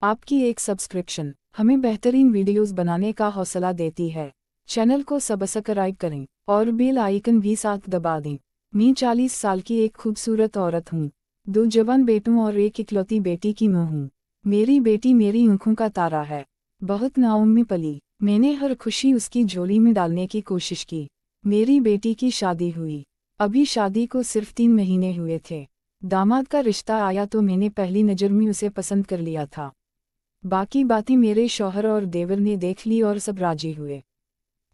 आपकी एक सब्सक्रिप्शन हमें बेहतरीन वीडियोस बनाने का हौसला देती है। चैनल को सब्सक्राइब करें और बेल आइकन भी साथ दबा दें। मैं 40 साल की एक खूबसूरत औरत हूँ। 2 जवान बेटों और एक इकलौती बेटी की मां हूँ। मेरी बेटी मेरी आंखों का तारा है। बहुत नाउम्मीद पली, मैंने हर खुशी उसकी झोली में डालने की कोशिश की। मेरी बेटी की शादी हुई। अभी शादी को सिर्फ 3 महीने हुए थे। दामाद का रिश्ता आया तो मैंने पहली नज़र में उसे पसंद कर लिया था। बाकी बातें मेरे शौहर और देवर ने देख ली और सब राजी हुए।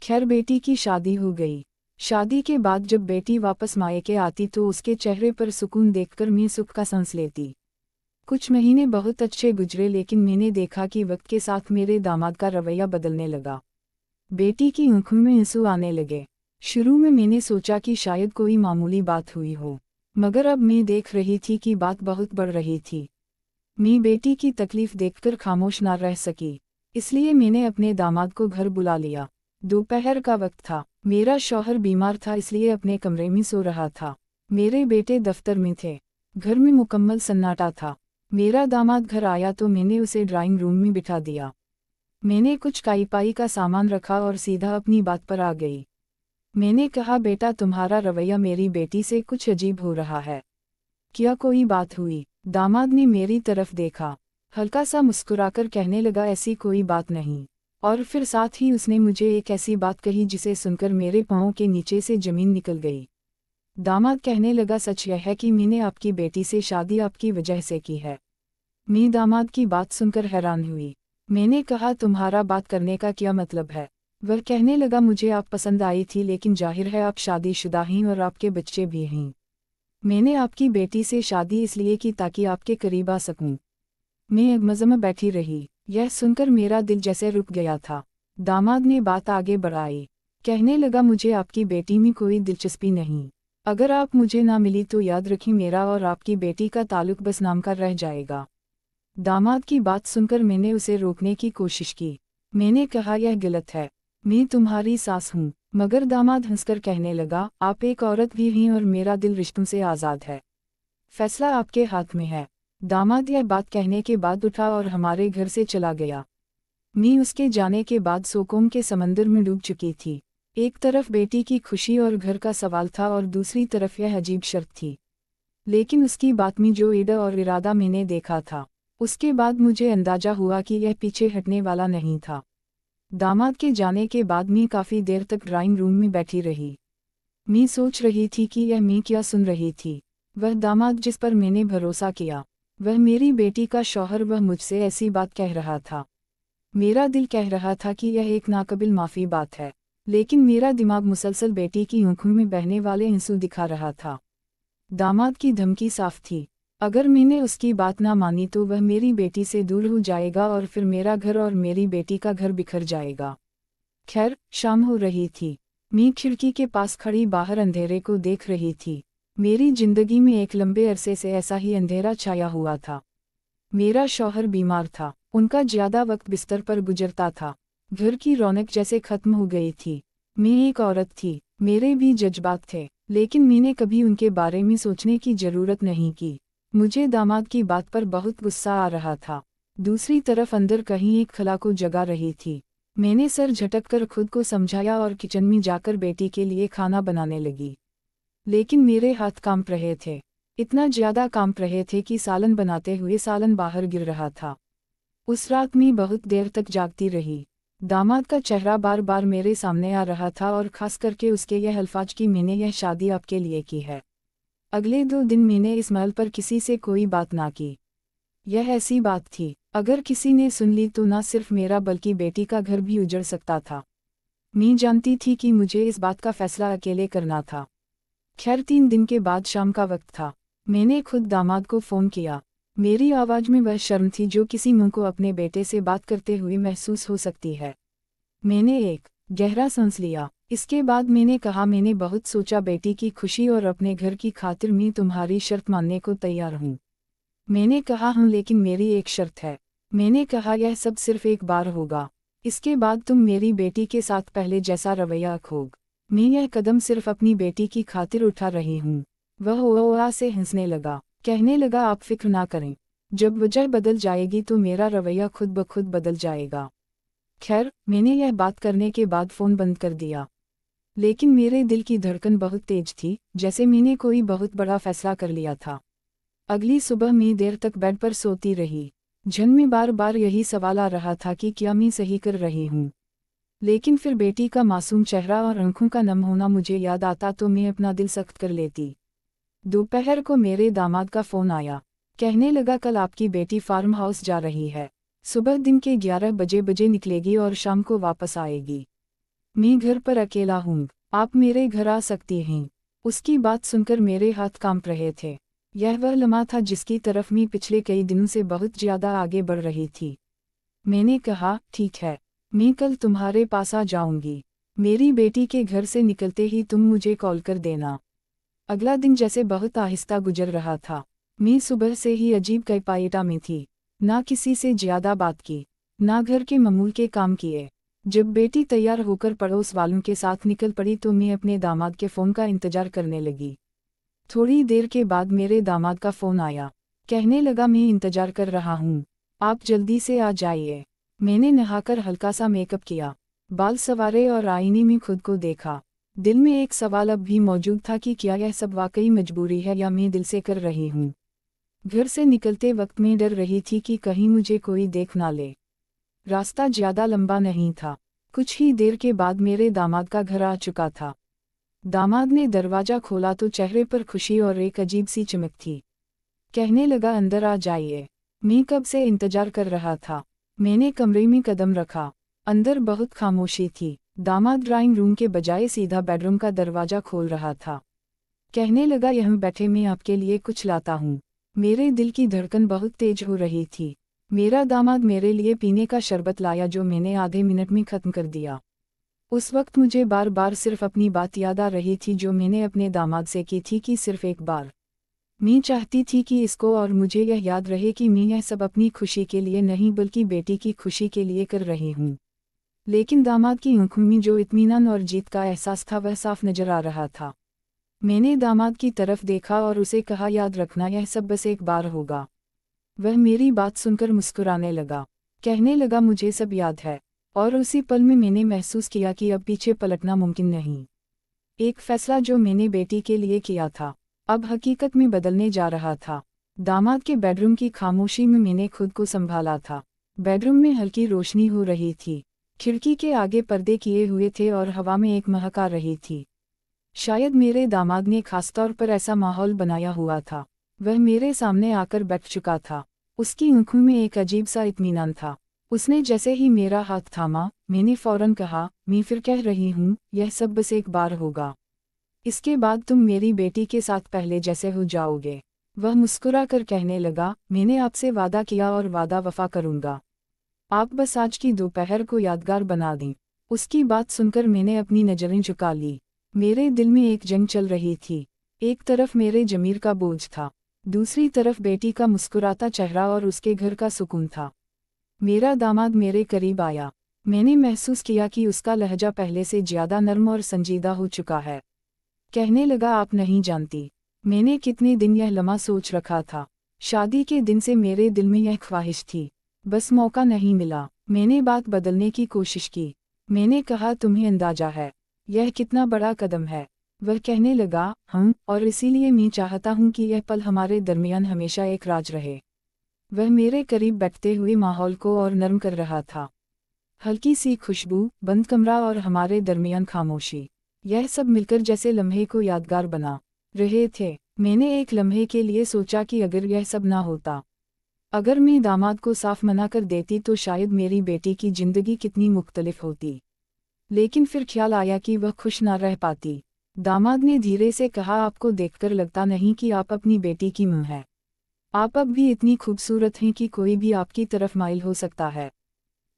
खैर बेटी की शादी हो गई। शादी के बाद जब बेटी वापस मायके आती तो उसके चेहरे पर सुकून देखकर मैं सुख का सांस लेती। कुछ महीने बहुत अच्छे गुजरे, लेकिन मैंने देखा कि वक्त के साथ मेरे दामाद का रवैया बदलने लगा। बेटी की आंखों में आंसू आने लगे। शुरू में मैंने सोचा कि शायद कोई मामूली बात हुई हो, मगर अब मैं देख रही थी कि बात बहुत बढ़ रही थी। मैं बेटी की तकलीफ देखकर खामोश ना रह सकी, इसलिए मैंने अपने दामाद को घर बुला लिया। दोपहर का वक्त था। मेरा शौहर बीमार था, इसलिए अपने कमरे में सो रहा था। मेरे बेटे दफ्तर में थे। घर में मुकम्मल सन्नाटा था। मेरा दामाद घर आया तो मैंने उसे ड्राइंग रूम में बिठा दिया। मैंने कुछ काई पाई का सामान रखा और सीधा अपनी बात पर आ गई। मैंने कहा, बेटा तुम्हारा रवैया मेरी बेटी से कुछ अजीब हो रहा है। क्या कोई बात हुई? दामाद ने मेरी तरफ देखा, हल्का सा मुस्कुराकर कहने लगा, ऐसी कोई बात नहीं। और फिर साथ ही उसने मुझे एक ऐसी बात कही जिसे सुनकर मेरे पाँव के नीचे से जमीन निकल गई। दामाद कहने लगा, सच यह है कि मैंने आपकी बेटी से शादी आपकी वजह से की है। मैं दामाद की बात सुनकर हैरान हुई। मैंने कहा, तुम्हारा बात करने का क्या मतलब है? वह कहने लगा, मुझे आप पसंद आई थी, लेकिन जाहिर है आप शादीशुदा हैं और आपके बच्चे भी हैं। मैंने आपकी बेटी से शादी इसलिए की ताकि आपके करीब आ सकूं। मैं मज़म बैठी रही। यह सुनकर मेरा दिल जैसे रुक गया था। दामाद ने बात आगे बढ़ाई। कहने लगा, मुझे आपकी बेटी में कोई दिलचस्पी नहीं। अगर आप मुझे ना मिली तो याद रखें, मेरा और आपकी बेटी का ताल्लुक बस नाम का रह जाएगा। दामाद की बात सुनकर मैंने उसे रोकने की कोशिश की। मैंने कहा, यह गलत है। मैं तुम्हारी सास हूँ। मगर दामाद हंसकर कहने लगा, आप एक औरत भी हैं और मेरा दिल रिश्तों से आज़ाद है। फैसला आपके हाथ में है। दामाद यह बात कहने के बाद उठा और हमारे घर से चला गया। मैं उसके जाने के बाद सोकोम के समंदर में डूब चुकी थी। एक तरफ बेटी की खुशी और घर का सवाल था और दूसरी तरफ यह अजीब शर्त थी। लेकिन उसकी बात में जो ईड़ा और इरादा मैंने देखा था, उसके बाद मुझे अंदाजा हुआ कि यह पीछे हटने वाला नहीं था। दामाद के जाने के बाद मैं काफ़ी देर तक ड्राइंग रूम में बैठी रही। मैं सोच रही थी कि यह मैं क्या सुन रही थी। वह दामाद जिस पर मैंने भरोसा किया, वह मेरी बेटी का शौहर, वह मुझसे ऐसी बात कह रहा था। मेरा दिल कह रहा था कि यह एक नाकबिल माफ़ी बात है, लेकिन मेरा दिमाग मुसलसल बेटी की आंखों में बहने वाले आंसू दिखा रहा था। दामाद की धमकी साफ थी, अगर मैंने उसकी बात ना मानी तो वह मेरी बेटी से दूर हो जाएगा और फिर मेरा घर और मेरी बेटी का घर बिखर जाएगा। खैर, शाम हो रही थी। मैं खिड़की के पास खड़ी बाहर अंधेरे को देख रही थी। मेरी जिंदगी में एक लंबे अरसे से ऐसा ही अंधेरा छाया हुआ था। मेरा शौहर बीमार था, उनका ज्यादा वक्त बिस्तर पर गुजरता था। घर की रौनक जैसे खत्म हो गई थी। मैं एक औरत थी, मेरे भी जज्बात थे, लेकिन मैंने कभी उनके बारे में सोचने की जरूरत नहीं की। मुझे दामाद की बात पर बहुत गुस्सा आ रहा था। दूसरी तरफ अंदर कहीं एक खला को जगा रही थी। मैंने सर झटक कर खुद को समझाया और किचन में जाकर बेटी के लिए खाना बनाने लगी। लेकिन मेरे हाथ कांप रहे थे। इतना ज्यादा कांप रहे थे कि सालन बनाते हुए सालन बाहर गिर रहा था। उस रात मैं बहुत देर तक जागती रही। दामाद का चेहरा बार बार मेरे सामने आ रहा था और खास करके उसके यह अल्फाज कि मैंने यह शादी आपके लिए की है। अगले 2 दिन मैंने इस महल पर किसी से कोई बात ना की। यह ऐसी बात थी, अगर किसी ने सुन ली तो ना सिर्फ मेरा बल्कि बेटी का घर भी उजड़ सकता था। मैं जानती थी कि मुझे इस बात का फैसला अकेले करना था। खैर 3 दिन के बाद शाम का वक्त था। मैंने खुद दामाद को फ़ोन किया। मेरी आवाज़ में वह शर्म थी जो किसी मां को अपने बेटे से बात करते हुए महसूस हो सकती है। मैंने एक गहरा सांस लिया। इसके बाद मैंने कहा, मैंने बहुत सोचा बेटी की खुशी और अपने घर की खातिर मैं तुम्हारी शर्त मानने को तैयार हूँ। मैंने कहा, हाँ, लेकिन मेरी एक शर्त है। मैंने कहा, यह सब सिर्फ एक बार होगा। इसके बाद तुम मेरी बेटी के साथ पहले जैसा रवैया रखोगे। मैं यह कदम सिर्फ अपनी बेटी की खातिर उठा रही हूँ। वह ओआ से हंसने लगा, कहने लगा, आप फिक्र ना करें। जब वजह बदल जाएगी तो मेरा रवैया खुद ब खुद बदल जाएगा। खैर, मैंने यह बात करने के बाद फ़ोन बंद कर दिया। लेकिन मेरे दिल की धड़कन बहुत तेज थी, जैसे मैंने कोई बहुत बड़ा फैसला कर लिया था। अगली सुबह मैं देर तक बेड पर सोती रही। झन में बार बार यही सवाल आ रहा था कि क्या मैं सही कर रही हूँ। लेकिन फिर बेटी का मासूम चेहरा और आंखों का नम होना मुझे याद आता तो मैं अपना दिल सख्त कर लेती। दोपहर को मेरे दामाद का फ़ोन आया। कहने लगा, कल आपकी बेटी फार्म हाउस जा रही है। सुबह दिन के 11 बजे निकलेगी और शाम को वापस आएगी। मैं घर पर अकेला हूँ, आप मेरे घर आ सकती हैं। उसकी बात सुनकर मेरे हाथ कांप रहे थे। यह वह लम्हा था जिसकी तरफ मैं पिछले कई दिनों से बहुत ज़्यादा आगे बढ़ रही थी। मैंने कहा, ठीक है, मैं कल तुम्हारे पास आ जाऊंगी। मेरी बेटी के घर से निकलते ही तुम मुझे कॉल कर देना। अगला दिन जैसे बहुत आहिस्ता गुजर रहा था। मैं सुबह से ही अजीब कैफियत में थी। ना किसी से ज्यादा बात की, ना घर के मामूल के काम किए। जब बेटी तैयार होकर पड़ोस वालों के साथ निकल पड़ी तो मैं अपने दामाद के फ़ोन का इंतजार करने लगी। थोड़ी देर के बाद मेरे दामाद का फ़ोन आया। कहने लगा, मैं इंतजार कर रहा हूँ, आप जल्दी से आ जाइए। मैंने नहाकर हल्का सा मेकअप किया, बाल संवारे और आईने में खुद को देखा। दिल में एक सवाल अब भी मौजूद था कि क्या यह सब वाकई मजबूरी है या मैं दिल से कर रही हूँ। घर से निकलते वक्त मैं डर रही थी कि कहीं मुझे कोई देख ना ले। रास्ता ज़्यादा लंबा नहीं था। कुछ ही देर के बाद मेरे दामाद का घर आ चुका था। दामाद ने दरवाज़ा खोला तो चेहरे पर खुशी और एक अजीब सी चमक थी। कहने लगा, अंदर आ जाइए, मैं कब से इंतजार कर रहा था। मैंने कमरे में कदम रखा। अंदर बहुत खामोशी थी। दामाद ड्राइंग रूम के बजाय सीधा बेडरूम का दरवाज़ा खोल रहा था। कहने लगा, यहाँ बैठे मैं आपके लिए कुछ लाता हूँ। मेरे दिल की धड़कन बहुत तेज हो रही थी। मेरा दामाद मेरे लिए पीने का शरबत लाया जो मैंने आधे मिनट में ख़त्म कर दिया। उस वक्त मुझे बार बार सिर्फ अपनी बात याद आ रही थी जो मैंने अपने दामाद से की थी कि सिर्फ एक बार। मैं चाहती थी कि इसको और मुझे यह याद रहे कि मैं यह सब अपनी खुशी के लिए नहीं बल्कि बेटी की खुशी के लिए कर रही हूँ। लेकिन दामाद की आंखों में जो इत्मीनान और जीत का एहसास था वह साफ नजर आ रहा था। मैंने दामाद की तरफ देखा और उसे कहा, याद रखना यह सब बस एक बार होगा। वह मेरी बात सुनकर मुस्कुराने लगा। कहने लगा, मुझे सब याद है। और उसी पल में मैंने महसूस किया कि अब पीछे पलटना मुमकिन नहीं। एक फैसला जो मैंने बेटी के लिए किया था अब हकीकत में बदलने जा रहा था। दामाद के बेडरूम की खामोशी में मैंने खुद को संभाला था। बेडरूम में हल्की रोशनी हो रही थी। खिड़की के आगे पर्दे किए हुए थे और हवा में एक महक आ रही थी। शायद मेरे दामाद ने खासतौर पर ऐसा माहौल बनाया हुआ था। वह मेरे सामने आकर बैठ चुका था। उसकी आंखों में एक अजीब सा इत्मीनान था। उसने जैसे ही मेरा हाथ थामा, मैंने फौरन कहा, मैं फिर कह रही हूँ, यह सब बस एक बार होगा। इसके बाद तुम मेरी बेटी के साथ पहले जैसे हो जाओगे। वह मुस्कुरा कर कहने लगा, मैंने आपसे वादा किया और वादा वफा करूँगा। आप बस आज की दोपहर को यादगार बना दें। उसकी बात सुनकर मैंने अपनी नज़रें झुका ली। मेरे दिल में एक जंग चल रही थी। एक तरफ मेरे ज़मीर का बोझ था, दूसरी तरफ बेटी का मुस्कुराता चेहरा और उसके घर का सुकून था। मेरा दामाद मेरे करीब आया। मैंने महसूस किया कि उसका लहजा पहले से ज़्यादा नर्म और संजीदा हो चुका है। कहने लगा, आप नहीं जानती, मैंने कितने दिन यह लम्हा सोच रखा था। शादी के दिन से मेरे दिल में यह ख्वाहिश थी, बस मौका नहीं मिला। मैंने बात बदलने की कोशिश की। मैंने कहा, तुम्हें अंदाजा है यह कितना बड़ा कदम है। वह कहने लगा, और इसीलिए मैं चाहता हूँ कि यह पल हमारे दरमियान हमेशा एक राज रहे। वह मेरे करीब बैठते हुए माहौल को और नरम कर रहा था। हल्की सी खुशबू, बंद कमरा और हमारे दरमियान खामोशी, यह सब मिलकर जैसे लम्हे को यादगार बना रहे थे। मैंने एक लम्हे के लिए सोचा कि अगर यह सब ना होता, अगर मैं दामाद को साफ मना कर देती तो शायद मेरी बेटी की जिंदगी कितनी मुख्तलिफ होती। लेकिन फिर ख्याल आया कि वह खुश ना रह पाती। दामाद ने धीरे से कहा, आपको देखकर लगता नहीं कि आप अपनी बेटी की मां हैं। आप अब भी इतनी खूबसूरत हैं कि कोई भी आपकी तरफ माइल हो सकता है।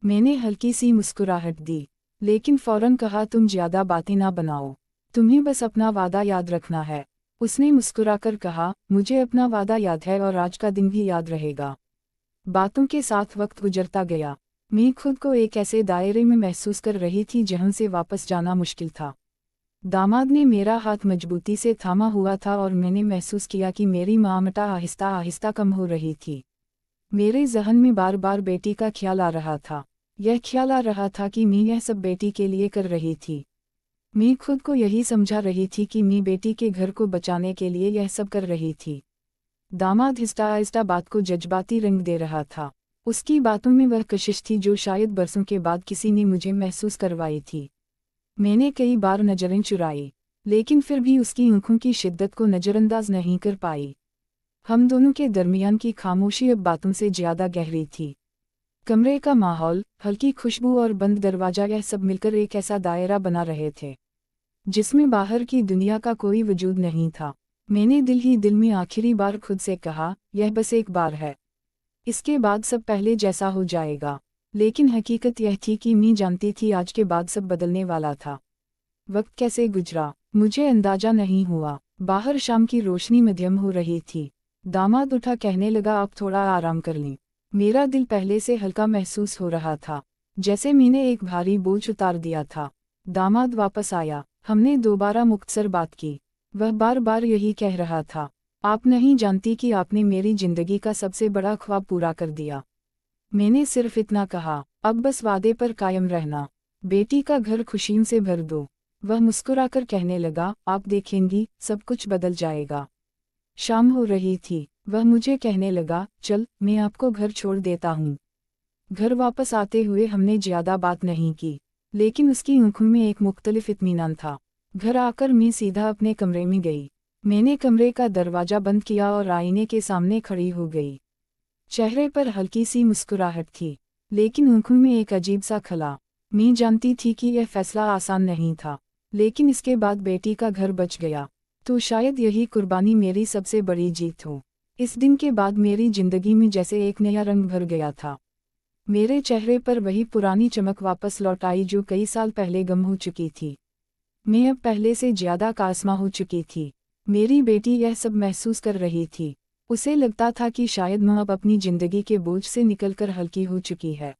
मैंने हल्की सी मुस्कुराहट दी, लेकिन फौरन कहा, तुम ज़्यादा बातें ना बनाओ, तुम्हें बस अपना वादा याद रखना है। उसने मुस्कुराकर कहा, मुझे अपना वादा याद है और आज का दिन भी याद रहेगा। बातों के साथ वक्त गुजरता गया। मैं खुद को एक ऐसे दायरे में महसूस कर रही थी जहां से वापस जाना मुश्किल था। दामाद ने मेरा हाथ मजबूती से थामा हुआ था और मैंने महसूस किया कि मेरी मामटा आहिस्ता आहिस्ता कम हो रही थी। मेरे जहन में बार बार बेटी का ख्याल आ रहा था। यह ख्याल आ रहा था कि मैं यह सब बेटी के लिए कर रही थी। मैं खुद को यही समझा रही थी कि मैं बेटी के घर को बचाने के लिए यह सब कर रही थी। दामाद आहिस्ता आहिस्ता बात को जज्बाती रंग दे रहा था। उसकी बातों में वह कशिश थी जो शायद बरसों के बाद किसी ने मुझे महसूस करवाई थी। मैंने कई बार नजरें चुराई, लेकिन फिर भी उसकी आंखों की शिद्दत को नज़रअंदाज नहीं कर पाई। हम दोनों के दरमियान की खामोशी अब बातों से ज्यादा गहरी थी। कमरे का माहौल, हल्की खुशबू और बंद दरवाजा, यह सब मिलकर एक ऐसा दायरा बना रहे थे जिसमें बाहर की दुनिया का कोई वजूद नहीं था। मैंने दिल ही दिल में आखिरी बार खुद से कहा, यह बस एक बार है, इसके बाद सब पहले जैसा हो जाएगा। लेकिन हकीकत यह थी कि मैं जानती थी आज के बाद सब बदलने वाला था। वक्त कैसे गुजरा मुझे अंदाजा नहीं हुआ। बाहर शाम की रोशनी मध्यम हो रही थी। दामाद उठा, कहने लगा, आप थोड़ा आराम कर लें। मेरा दिल पहले से हल्का महसूस हो रहा था, जैसे मैंने एक भारी बोझ उतार दिया था। दामाद वापस आया। हमने दोबारा मुख्तसर बात की। वह बार बार यही कह रहा था, आप नहीं जानती कि आपने मेरी जिंदगी का सबसे बड़ा ख्वाब पूरा कर दिया। मैंने सिर्फ इतना कहा, अब बस वादे पर कायम रहना, बेटी का घर खुशियों से भर दो। वह मुस्कुराकर कहने लगा, आप देखेंगी सब कुछ बदल जाएगा। शाम हो रही थी। वह मुझे कहने लगा, चल मैं आपको घर छोड़ देता हूँ। घर वापस आते हुए हमने ज्यादा बात नहीं की, लेकिन उसकी आंखों में एक मुख्तलिफ इत्मीनान था। घर आकर मैं सीधा अपने कमरे में गई। मैंने कमरे का दरवाजा बंद किया और आईने के सामने खड़ी हो गई। चेहरे पर हल्की सी मुस्कुराहट थी, लेकिन आंखों में एक अजीब सा खला। मैं जानती थी कि यह फैसला आसान नहीं था, लेकिन इसके बाद बेटी का घर बच गया तो शायद यही कुर्बानी मेरी सबसे बड़ी जीत हो। इस दिन के बाद मेरी जिंदगी में जैसे एक नया रंग भर गया था। मेरे चेहरे पर वही पुरानी चमक वापस लौट आई जो कई साल पहले गुम हो चुकी थी। मैं अब पहले से ज्यादा कास्मा हो चुकी थी। मेरी बेटी यह सब महसूस कर रही थी। उसे लगता था कि शायद मैं अब अपनी जिंदगी के बोझ से निकलकर हल्की हो चुकी है।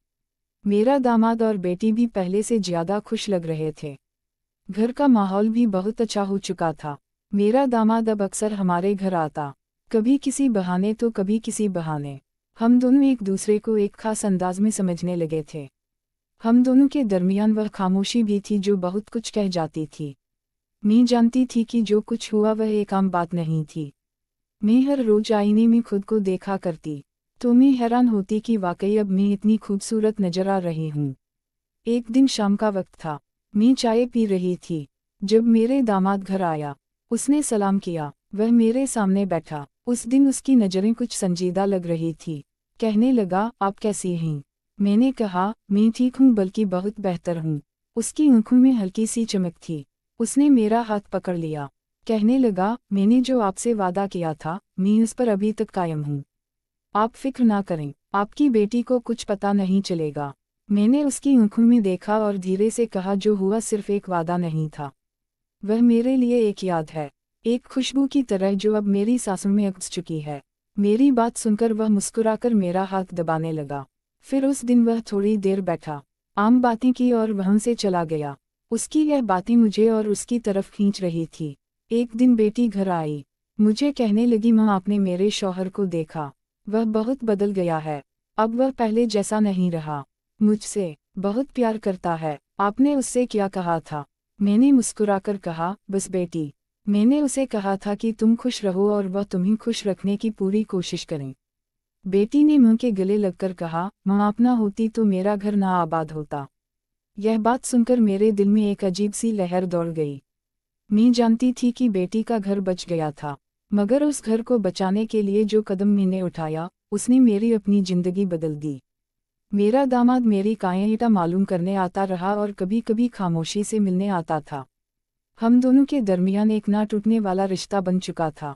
मेरा दामाद और बेटी भी पहले से ज्यादा खुश लग रहे थे। घर का माहौल भी बहुत अच्छा हो चुका था। मेरा दामाद अब अक्सर हमारे घर आता, कभी किसी बहाने तो कभी किसी बहाने। हम दोनों एक दूसरे को एक खास अंदाज में समझने लगे थे। हम दोनों के दरमियान वह खामोशी भी थी जो बहुत कुछ कह जाती थी। मैं जानती थी कि जो कुछ हुआ वह एक आम बात नहीं थी। मैं हर रोज आईने में खुद को देखा करती तो मैं हैरान होती कि वाकई अब मैं इतनी खूबसूरत नजर आ रही हूँ। एक दिन शाम का वक्त था। मैं चाय पी रही थी जब मेरे दामाद घर आया। उसने सलाम किया। वह मेरे सामने बैठा। उस दिन उसकी नज़रें कुछ संजीदा लग रही थी। कहने लगा, आप कैसी हैं? मैंने कहा, मैं ठीक हूँ, बल्कि बहुत बेहतर हूँ। उसकी आंखों में हल्की सी चमक थी। उसने मेरा हाथ पकड़ लिया। कहने लगा, मैंने जो आपसे वादा किया था मैं उस पर अभी तक कायम हूँ। आप फिक्र ना करें, आपकी बेटी को कुछ पता नहीं चलेगा। मैंने उसकी आंखों में देखा और धीरे से कहा, जो हुआ सिर्फ एक वादा नहीं था, वह मेरे लिए एक याद है, एक खुशबू की तरह जो अब मेरी सांसों में उगस चुकी है। मेरी बात सुनकर वह मुस्कुराकर मेरा हाथ दबाने लगा। फिर उस दिन वह थोड़ी देर बैठा, आम बातें की और वहाँ से चला गया। उसकी यह बातें मुझे और उसकी तरफ खींच रही थी। एक दिन बेटी घर आई। मुझे कहने लगी, माँ आपने मेरे शौहर को देखा, वह बहुत बदल गया है। अब वह पहले जैसा नहीं रहा। मुझसे बहुत प्यार करता है। आपने उससे क्या कहा था? मैंने मुस्कुराकर कहा, बस बेटी, मैंने उसे कहा था कि तुम खुश रहो और वह तुम्हें खुश रखने की पूरी कोशिश करें। बेटी ने मुंह के गले लगकर कहा, माँ आप ना होती तो मेरा घर ना आबाद होता। यह बात सुनकर मेरे दिल में एक अजीब सी लहर दौड़ गई। मैं जानती थी कि बेटी का घर बच गया था, मगर उस घर को बचाने के लिए जो कदम मैंने उठाया उसने मेरी अपनी जिंदगी बदल दी। मेरा दामाद मेरी कायरता मालूम करने आता रहा और कभी कभी खामोशी से मिलने आता था। हम दोनों के दरमियान एक ना टूटने वाला रिश्ता बन चुका था।